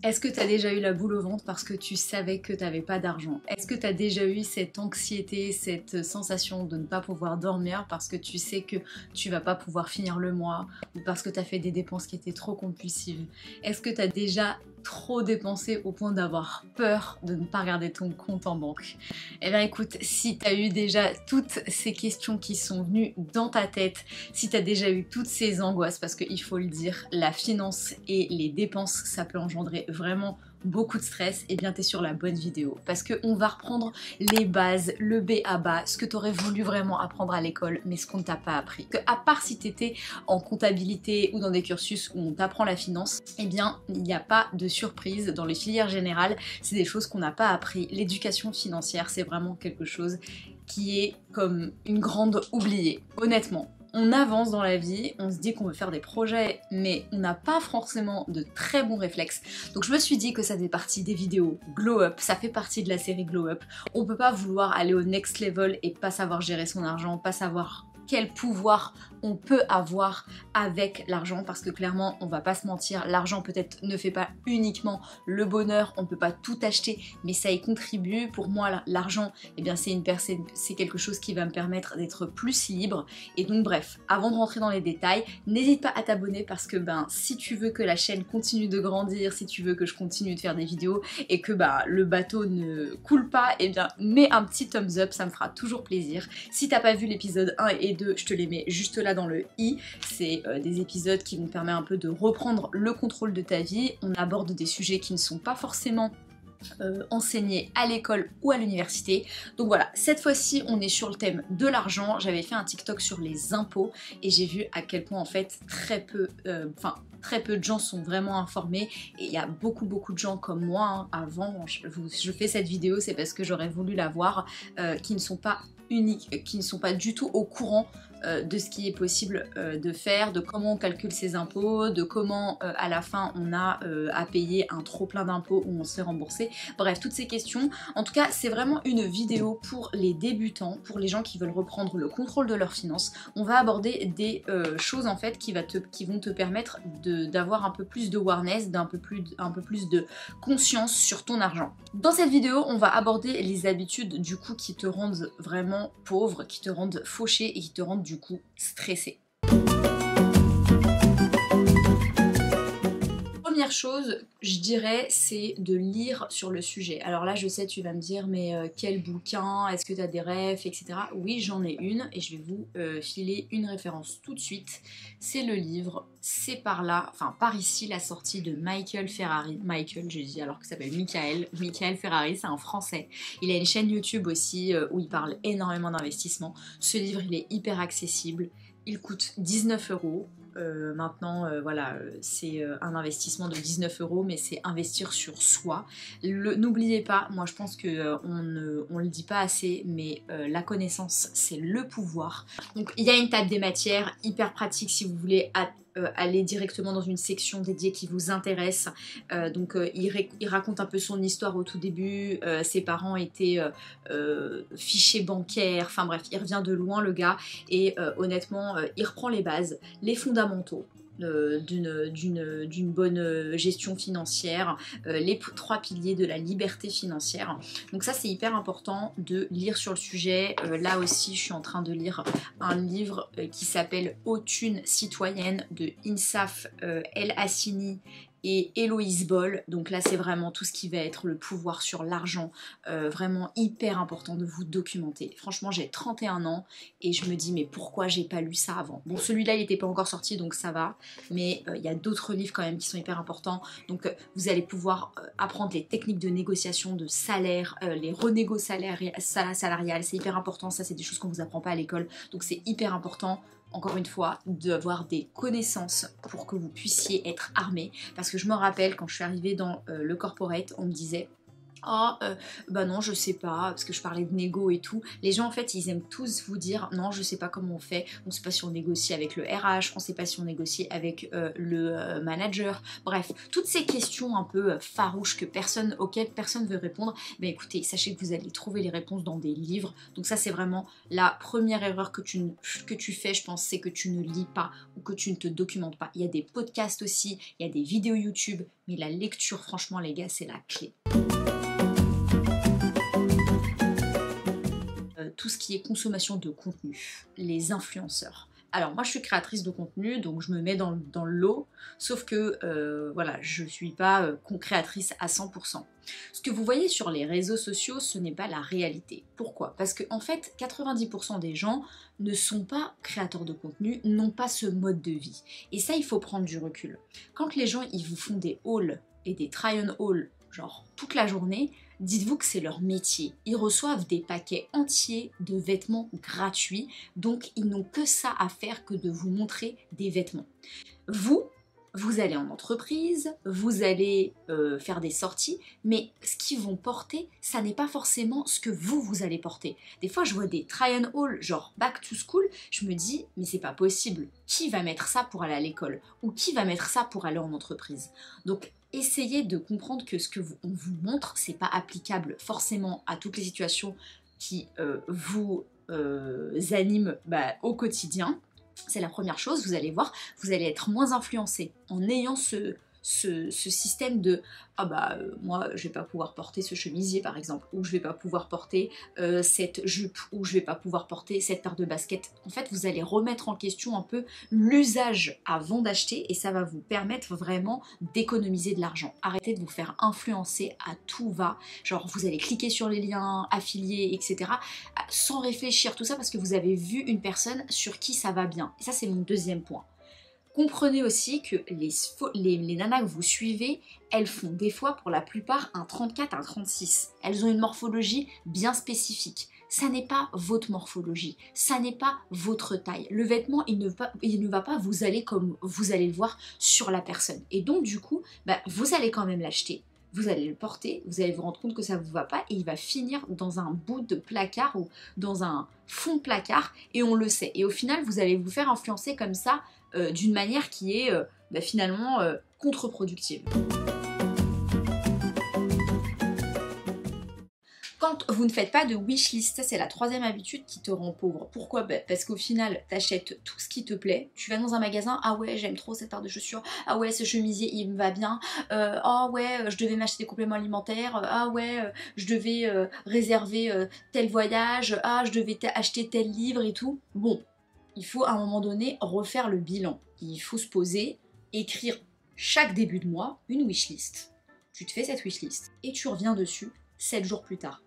Est-ce que tu as déjà eu la boule au ventre parce que tu savais que tu n'avais pas d'argent? Est-ce que tu as déjà eu cette anxiété, cette sensation de ne pas pouvoir dormir parce que tu sais que tu vas pas pouvoir finir le mois ou parce que tu as fait des dépenses qui étaient trop compulsives? Est-ce que tu as déjà trop dépensé au point d'avoir peur de ne pas regarder ton compte en banque? Eh bien écoute, si tu as eu déjà toutes ces questions qui sont venues dans ta tête, si tu as déjà eu toutes ces angoisses, parce qu'il faut le dire, la finance et les dépenses, ça peut engendrer vraiment beaucoup de stress, et bien t'es sur la bonne vidéo parce qu'on va reprendre les bases, le B à bas, ce que t'aurais voulu vraiment apprendre à l'école mais ce qu'on ne t'a pas appris. Que à part si t'étais en comptabilité ou dans des cursus où on t'apprend la finance, eh bien il n'y a pas de surprise dans les filières générales, c'est des choses qu'on n'a pas appris. L'éducation financière, c'est vraiment quelque chose qui est comme une grande oubliée, honnêtement. On avance dans la vie, on se dit qu'on veut faire des projets, mais on n'a pas forcément de très bons réflexes. Donc je me suis dit que ça fait partie des vidéos Glow Up, ça fait partie de la série Glow Up. On peut pas vouloir aller au next level et pas savoir gérer son argent, pas savoir quel pouvoir on peut avoir avec l'argent, parce que clairement on va pas se mentir, l'argent peut-être ne fait pas uniquement le bonheur, on peut pas tout acheter mais ça y contribue. Pour moi l'argent, eh bien c'est quelque chose qui va me permettre d'être plus libre. Et donc bref, avant de rentrer dans les détails, n'hésite pas à t'abonner parce que si tu veux que la chaîne continue de grandir, si tu veux que je continue de faire des vidéos et que le bateau ne coule pas, eh bien mets un petit thumbs up, ça me fera toujours plaisir. Si t'as pas vu l'épisode 1 et 2, je te les mets juste là dans le i, c'est des épisodes qui vont te permettre un peu de reprendre le contrôle de ta vie. On aborde des sujets qui ne sont pas forcément enseignés à l'école ou à l'université. Donc voilà, cette fois-ci on est sur le thème de l'argent. J'avais fait un TikTok sur les impôts et j'ai vu à quel point en fait très peu de gens sont vraiment informés, et il y a beaucoup de gens comme moi, avant je fais cette vidéo, c'est parce que j'aurais voulu la voir, qui ne sont pas uniques, qui ne sont pas du tout au courant de ce qui est possible de faire, de comment on calcule ses impôts, de comment à la fin on a à payer un trop plein d'impôts ou on se fait rembourser. Bref, toutes ces questions. En tout cas, c'est vraiment une vidéo pour les débutants, pour les gens qui veulent reprendre le contrôle de leurs finances. On va aborder des choses en fait qui vont te permettre d'avoir un peu plus de awareness, un peu plus de conscience sur ton argent. Dans cette vidéo, on va aborder les habitudes du coup qui te rendent vraiment pauvre, qui te rendent fauché et qui te rendent du coup stressé. Première chose, je dirais, c'est de lire sur le sujet. Alors là, je sais, tu vas me dire, mais quel bouquin? Est-ce que tu as des refs, etc. Oui, j'en ai une et je vais vous filer une référence tout de suite. C'est le livre C'est par là, enfin par ici, la sortie de Michael Ferrari. Michael, j'ai dit alors que ça s'appelle Michael. Michael Ferrari, c'est un Français. Il a une chaîne YouTube aussi où il parle énormément d'investissement. Ce livre, il est hyper accessible. Il coûte 19 €. Maintenant, voilà, c'est un investissement de 19 €, mais c'est investir sur soi. N'oubliez pas, moi je pense que on le dit pas assez, mais la connaissance, c'est le pouvoir. Donc il y a une table des matières hyper pratique si vous voulez aller directement dans une section dédiée qui vous intéresse. Il raconte un peu son histoire au tout début, ses parents étaient fichés bancaires, enfin bref, il revient de loin le gars, et honnêtement, il reprend les bases, les fondamentaux d'une bonne gestion financière, les 3 piliers de la liberté financière. Donc ça c'est hyper important de lire sur le sujet. Là aussi je suis en train de lire un livre qui s'appelle Haute Une citoyenne de Insaf El Hassini et Héloïse Boll. Donc là c'est vraiment tout ce qui va être le pouvoir sur l'argent, vraiment hyper important de vous documenter. Franchement j'ai 31 ans et je me dis mais pourquoi j'ai pas lu ça avant? Bon, celui-là il n'était pas encore sorti donc ça va, mais il y a d'autres livres quand même qui sont hyper importants. Donc vous allez pouvoir apprendre les techniques de négociation de salaire, les renégo salariales, c'est hyper important. Ça c'est des choses qu'on vous apprend pas à l'école, donc c'est hyper important, encore une fois, d'avoir des connaissances pour que vous puissiez être armé. Parce que je me rappelle quand je suis arrivée dans le corporate, on me disait Ah, bah non, je sais pas, parce que je parlais de négo et tout. Les gens, en fait, ils aiment tous vous dire, non, je sais pas comment on fait, on sait pas si on négocie avec le RH, on sait pas si on négocie avec le manager. Bref, toutes ces questions un peu farouches auxquelles personne veut répondre, bah écoutez, sachez que vous allez trouver les réponses dans des livres. Donc ça, c'est vraiment la première erreur que tu fais, je pense, c'est que tu ne lis pas ou que tu ne te documentes pas. Il y a des podcasts aussi, il y a des vidéos YouTube, mais la lecture, franchement, les gars, c'est la clé. Tout ce qui est consommation de contenu, les influenceurs. Alors moi je suis créatrice de contenu, donc je me mets dans le lot, sauf que voilà, je suis pas créatrice à 100%. Ce que vous voyez sur les réseaux sociaux, ce n'est pas la réalité. Pourquoi? Parce que en fait, 90% des gens ne sont pas créateurs de contenu, n'ont pas ce mode de vie. Et ça, il faut prendre du recul. Quand les gens ils vous font des hauls et des try-on hauls, genre toute la journée, dites-vous que c'est leur métier. Ils reçoivent des paquets entiers de vêtements gratuits, donc ils n'ont que ça à faire que de vous montrer des vêtements. Vous allez en entreprise, vous allez faire des sorties, mais ce qu'ils vont porter, ça n'est pas forcément ce que vous allez porter. Des fois, je vois des try-on-haul, genre back to school, je me dis, mais c'est pas possible. Qui va mettre ça pour aller à l'école? Ou qui va mettre ça pour aller en entreprise? Donc, essayez de comprendre que ce que on vous montre, c'est pas applicable forcément à toutes les situations qui vous animent au quotidien. C'est la première chose, vous allez voir, vous allez être moins influencé en ayant ce système de moi je vais pas pouvoir porter ce chemisier par exemple, ou je vais pas pouvoir porter cette jupe, ou je vais pas pouvoir porter cette paire de baskets. En fait, vous allez remettre en question un peu l'usage avant d'acheter et ça va vous permettre vraiment d'économiser de l'argent. Arrêtez de vous faire influencer à tout va, genre vous allez cliquer sur les liens affiliés, etc. sans réfléchir, tout ça parce que vous avez vu une personne sur qui ça va bien. Et ça, c'est mon deuxième point. Comprenez aussi que les nanas que vous suivez, elles font des fois pour la plupart un 34, un 36. Elles ont une morphologie bien spécifique. Ça n'est pas votre morphologie, ça n'est pas votre taille. Le vêtement, il ne va pas vous aller comme vous allez le voir sur la personne. Et donc du coup, vous allez quand même l'acheter. Vous allez le porter, vous allez vous rendre compte que ça ne vous va pas et il va finir dans un bout de placard ou dans un fond de placard et on le sait. Et au final, vous allez vous faire influencer comme ça d'une manière qui est finalement contre-productive. Quand vous ne faites pas de wishlist, ça c'est la troisième habitude qui te rend pauvre. Pourquoi? Parce qu'au final, t'achètes tout ce qui te plaît. Tu vas dans un magasin, ah ouais, j'aime trop cette paire de chaussures, ah ouais, ce chemisier il me va bien, ah ouais, je devais m'acheter des compléments alimentaires, ah ouais, je devais réserver tel voyage, ah je devais acheter tel livre et tout. Bon, il faut à un moment donné refaire le bilan. Il faut se poser, écrire chaque début de mois une wishlist. Tu te fais cette wishlist et tu reviens dessus 7 jours plus tard,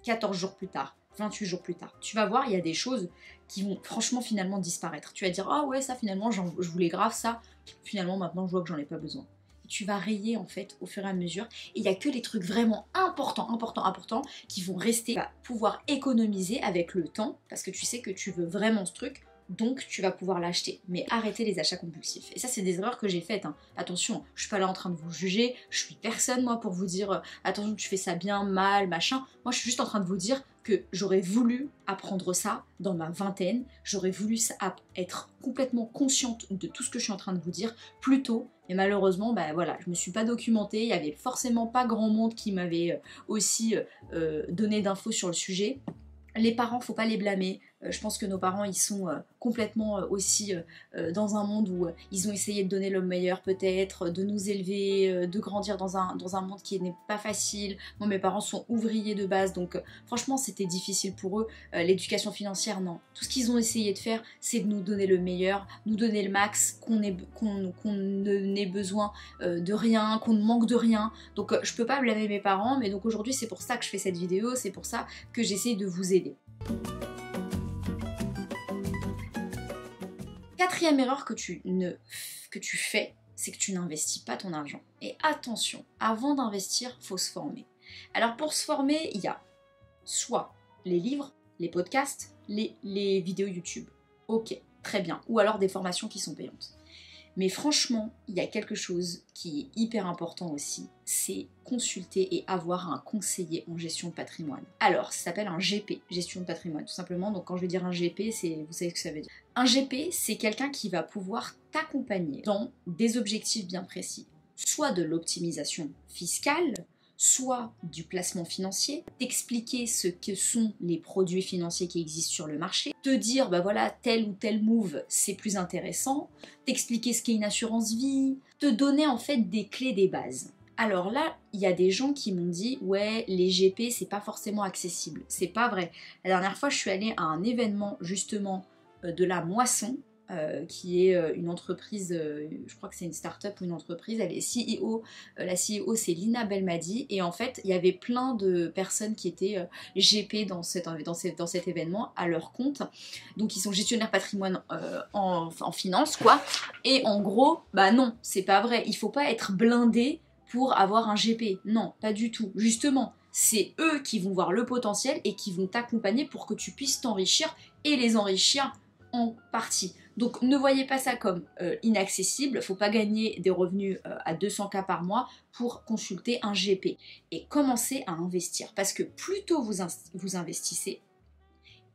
14 jours plus tard, 28 jours plus tard. Tu vas voir, il y a des choses qui vont franchement finalement disparaître. Tu vas dire, ah ouais, ça finalement, je voulais grave ça. Finalement, maintenant, je vois que j'en ai pas besoin. Et tu vas rayer en fait au fur et à mesure. Et il n'y a que les trucs vraiment importants qui vont rester. Tu vas pouvoir économiser avec le temps parce que tu sais que tu veux vraiment ce truc. Donc tu vas pouvoir l'acheter, mais arrêtez les achats compulsifs. Et ça c'est des erreurs que j'ai faites, hein. Attention, je suis pas là en train de vous juger, je suis personne moi pour vous dire attention tu fais ça bien, mal, machin. Moi je suis juste en train de vous dire que j'aurais voulu apprendre ça dans ma vingtaine, j'aurais voulu être complètement consciente de tout ce que je suis en train de vous dire plus tôt. Mais malheureusement, voilà, je me suis pas documentée, il y avait forcément pas grand monde qui m'avait aussi donné d'infos sur le sujet. Les parents, faut pas les blâmer. Je pense que nos parents, ils sont complètement aussi dans un monde où ils ont essayé de donner le meilleur peut-être, de nous élever, de grandir dans un monde qui n'est pas facile. Moi, mes parents sont ouvriers de base, donc franchement, c'était difficile pour eux. L'éducation financière, non. Tout ce qu'ils ont essayé de faire, c'est de nous donner le meilleur, nous donner le max, qu'on n'ait besoin de rien, qu'on ne manque de rien. Donc je peux pas blâmer mes parents, mais donc aujourd'hui, c'est pour ça que je fais cette vidéo, c'est pour ça que j'essaye de vous aider. Quatrième erreur que tu fais, c'est que tu n'investis pas ton argent. Et attention, avant d'investir, il faut se former. Alors pour se former, il y a soit les livres, les podcasts, les vidéos YouTube. Ok, très bien. Ou alors des formations qui sont payantes. Mais franchement, il y a quelque chose qui est hyper important aussi, c'est consulter et avoir un conseiller en gestion de patrimoine. Alors, ça s'appelle un GP, gestion de patrimoine, tout simplement. Donc quand je vais dire un GP, vous savez ce que ça veut dire. Un GP, c'est quelqu'un qui va pouvoir t'accompagner dans des objectifs bien précis, soit de l'optimisation fiscale, soit du placement financier, t'expliquer ce que sont les produits financiers qui existent sur le marché, te dire bah voilà tel ou tel move c'est plus intéressant, t'expliquer ce qu'est une assurance vie, te donner en fait des clés des bases. Alors là, il y a des gens qui m'ont dit ouais les GP c'est pas forcément accessible. C'est pas vrai. La dernière fois je suis allée à un événement justement de la moisson, qui est une entreprise, je crois que c'est une start-up ou une entreprise, elle est CEO, la CEO c'est Lina Belmadi, et en fait il y avait plein de personnes qui étaient GP dans cet événement à leur compte, donc ils sont gestionnaires patrimoine en finance quoi, et en gros, bah non, c'est pas vrai, il faut pas être blindé pour avoir un GP, non, pas du tout, justement. C'est eux qui vont voir le potentiel et qui vont t'accompagner pour que tu puisses t'enrichir et les enrichir en partie. Donc ne voyez pas ça comme inaccessible, faut pas gagner des revenus à 200K par mois pour consulter un GP. Et commencez à investir, parce que plus tôt vous investissez,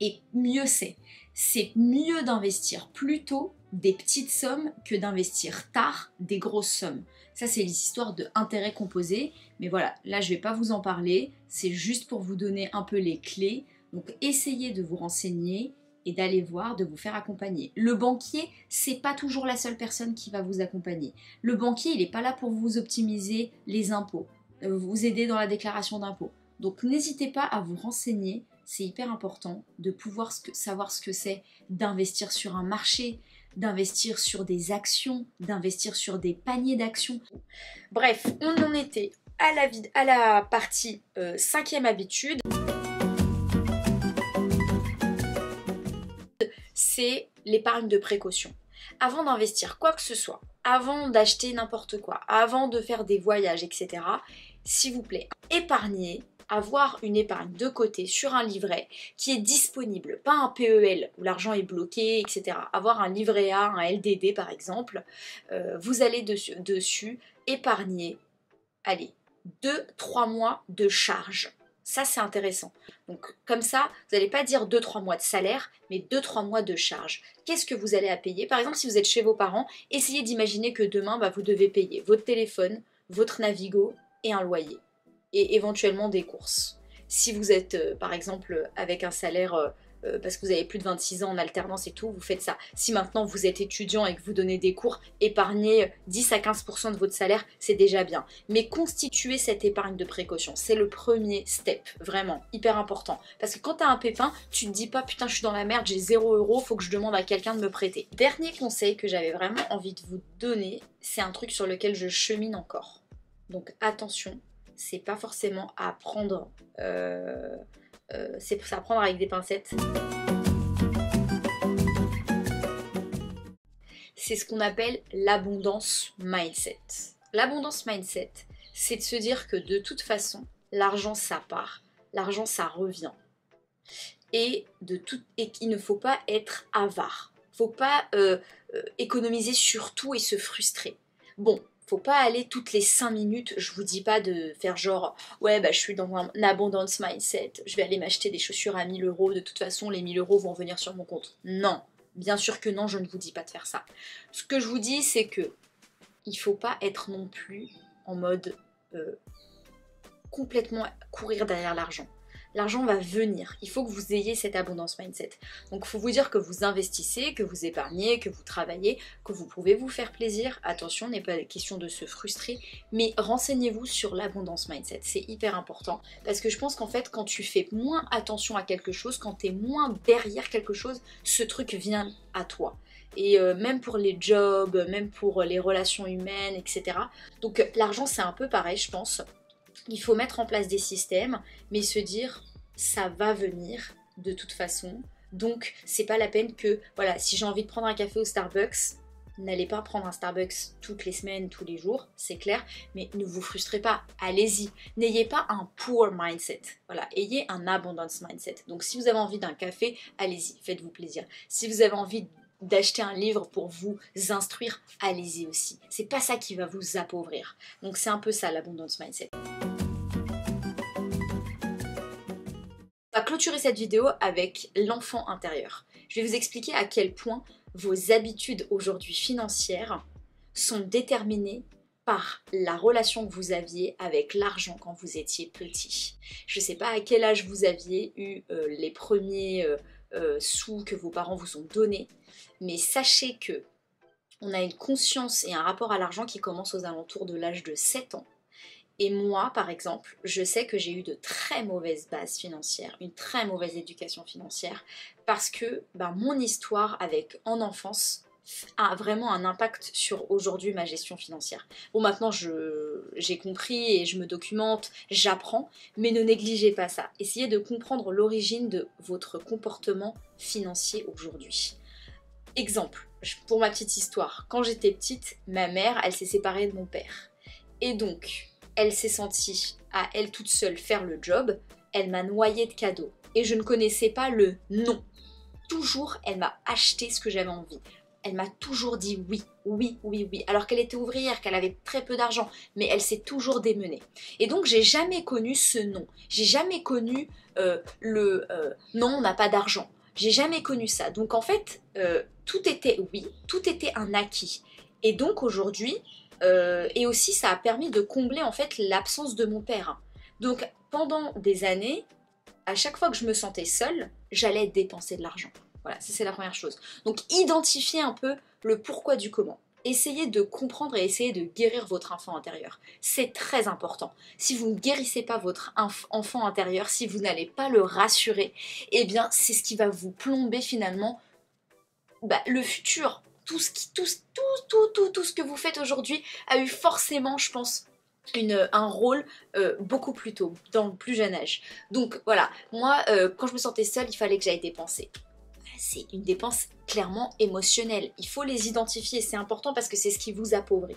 et mieux c'est. C'est mieux d'investir plus tôt des petites sommes que d'investir tard des grosses sommes. Ça c'est l'histoire de intérêt composé, mais voilà, là je vais pas vous en parler, c'est juste pour vous donner un peu les clés. Donc essayez de vous renseigner et d'aller voir, de vous faire accompagner. Le banquier, c'est pas toujours la seule personne qui va vous accompagner. Le banquier, il n'est pas là pour vous optimiser les impôts, vous aider dans la déclaration d'impôts. Donc n'hésitez pas à vous renseigner, c'est hyper important de pouvoir savoir ce que c'est d'investir sur un marché, d'investir sur des actions, d'investir sur des paniers d'actions. Bref, on en était à la partie 5e habitude. C'est l'épargne de précaution. Avant d'investir quoi que ce soit, avant d'acheter n'importe quoi, avant de faire des voyages, etc., s'il vous plaît, épargnez, avoir une épargne de côté sur un livret qui est disponible, pas un PEL où l'argent est bloqué, etc. Avoir un livret A, un LDD par exemple, vous allez dessus épargner, allez, 2-3 mois de charge. Ça, c'est intéressant. Donc, comme ça, vous n'allez pas dire 2-3 mois de salaire, mais 2-3 mois de charge. Qu'est-ce que vous allez à payer? Par exemple, si vous êtes chez vos parents, essayez d'imaginer que demain, vous devez payer votre téléphone, votre Navigo et un loyer. Et éventuellement des courses. Si vous êtes, par exemple, avec un salaire... parce que vous avez plus de 26 ans en alternance et tout, vous faites ça. Si maintenant vous êtes étudiant et que vous donnez des cours, épargnez 10 à 15% de votre salaire, c'est déjà bien. Mais constituer cette épargne de précaution, c'est le premier step, vraiment, hyper important. Parce que quand t'as un pépin, tu te dis pas putain je suis dans la merde, j'ai 0 €, faut que je demande à quelqu'un de me prêter. Dernier conseil que j'avais vraiment envie de vous donner, c'est un truc sur lequel je chemine encore. Donc attention, c'est pas forcément à prendre... c'est à prendre avec des pincettes. C'est ce qu'on appelle l'abondance mindset. L'abondance mindset, c'est de se dire que de toute façon, l'argent ça part, l'argent ça revient. Et qu'il ne faut pas être avare. Faut pas économiser sur tout et se frustrer. Bon, faut pas aller toutes les 5 minutes, je vous dis pas de faire genre ouais bah je suis dans un abondance mindset, je vais aller m'acheter des chaussures à 1000 €, de toute façon les 1000 € vont venir sur mon compte. Non, bien sûr que non, je ne vous dis pas de faire ça. Ce que je vous dis c'est que il faut pas être non plus en mode complètement courir derrière l'argent. L'argent va venir, il faut que vous ayez cette abondance mindset. Donc il faut vous dire que vous investissez, que vous épargnez, que vous travaillez, que vous pouvez vous faire plaisir. Attention, il n'est pas question de se frustrer, mais renseignez-vous sur l'abondance mindset, c'est hyper important. Parce que je pense qu'en fait, quand tu fais moins attention à quelque chose, quand tu es moins derrière quelque chose, ce truc vient à toi. Et même pour les jobs, même pour les relations humaines, etc. Donc l'argent c'est un peu pareil je pense. Il faut mettre en place des systèmes, mais se dire ça va venir de toute façon. Donc c'est pas la peine que, voilà, si j'ai envie de prendre un café au Starbucks, n'allez pas prendre un Starbucks toutes les semaines, tous les jours, c'est clair, mais ne vous frustrez pas, allez-y. N'ayez pas un poor mindset, voilà, ayez un abundance mindset. Donc si vous avez envie d'un café, allez-y, faites-vous plaisir. Si vous avez envie d'acheter un livre pour vous instruire, allez-y aussi. C'est pas ça qui va vous appauvrir. Donc c'est un peu ça l'abondance mindset. On va clôturer cette vidéo avec l'enfant intérieur. Je vais vous expliquer à quel point vos habitudes aujourd'hui financières sont déterminées par la relation que vous aviez avec l'argent quand vous étiez petit. Je ne sais pas à quel âge vous aviez eu les premiers sous que vos parents vous ont donnés, mais sachez que on a une conscience et un rapport à l'argent qui commence aux alentours de l'âge de 7 ans. Et moi, par exemple, je sais que j'ai eu de très mauvaises bases financières, une très mauvaise éducation financière, parce que mon histoire en enfance a vraiment un impact sur aujourd'hui ma gestion financière. Bon, maintenant j'ai compris et je me documente, j'apprends, mais ne négligez pas ça. Essayez de comprendre l'origine de votre comportement financier aujourd'hui. Exemple, pour ma petite histoire, quand j'étais petite, ma mère, elle s'est séparée de mon père. Et donc, elle s'est sentie à elle toute seule faire le job, elle m'a noyée de cadeaux. Et je ne connaissais pas le non. Toujours, elle m'a acheté ce que j'avais envie. Elle m'a toujours dit oui, oui, oui, oui. Alors qu'elle était ouvrière, qu'elle avait très peu d'argent, mais elle s'est toujours démenée. Et donc, j'ai jamais connu ce non. J'ai jamais connu non, on n'a pas d'argent. J'ai jamais connu ça. Donc en fait, tout était oui, tout était un acquis. Et donc aujourd'hui, et aussi ça a permis de combler en fait l'absence de mon père. Donc pendant des années, à chaque fois que je me sentais seule, j'allais dépenser de l'argent. Voilà, ça c'est la première chose. Donc identifiez un peu le pourquoi du comment. Essayez de comprendre et essayez de guérir votre enfant intérieur. C'est très important. Si vous ne guérissez pas votre enfant intérieur, si vous n'allez pas le rassurer, eh bien c'est ce qui va vous plomber finalement le futur. Tout ce que vous faites aujourd'hui a eu forcément, je pense, un rôle beaucoup plus tôt, dans le plus jeune âge. Donc voilà, moi, quand je me sentais seule, il fallait que j'aille dépenser. C'est une dépense clairement émotionnelle. Il faut les identifier, c'est important parce que c'est ce qui vous appauvrit.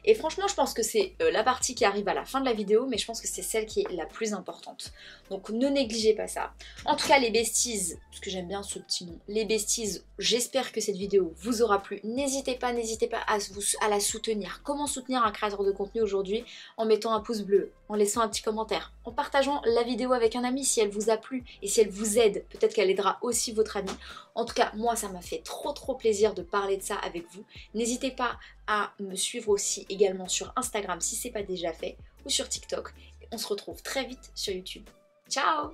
Et franchement, je pense que c'est la partie qui arrive à la fin de la vidéo, mais je pense que c'est celle qui est la plus importante. Donc ne négligez pas ça. En tout cas, les besties, parce que j'aime bien ce petit nom, les besties, j'espère que cette vidéo vous aura plu. N'hésitez pas à la soutenir. Comment soutenir un créateur de contenu aujourd'hui? En mettant un pouce bleu, en laissant un petit commentaire, en partageant la vidéo avec un ami si elle vous a plu et si elle vous aide, peut-être qu'elle aidera aussi votre ami. En tout cas, moi, ça m'a fait trop plaisir de parler de ça avec vous. N'hésitez pas à me suivre aussi également sur Instagram si ce n'est pas déjà fait ou sur TikTok. On se retrouve très vite sur YouTube. Ciao!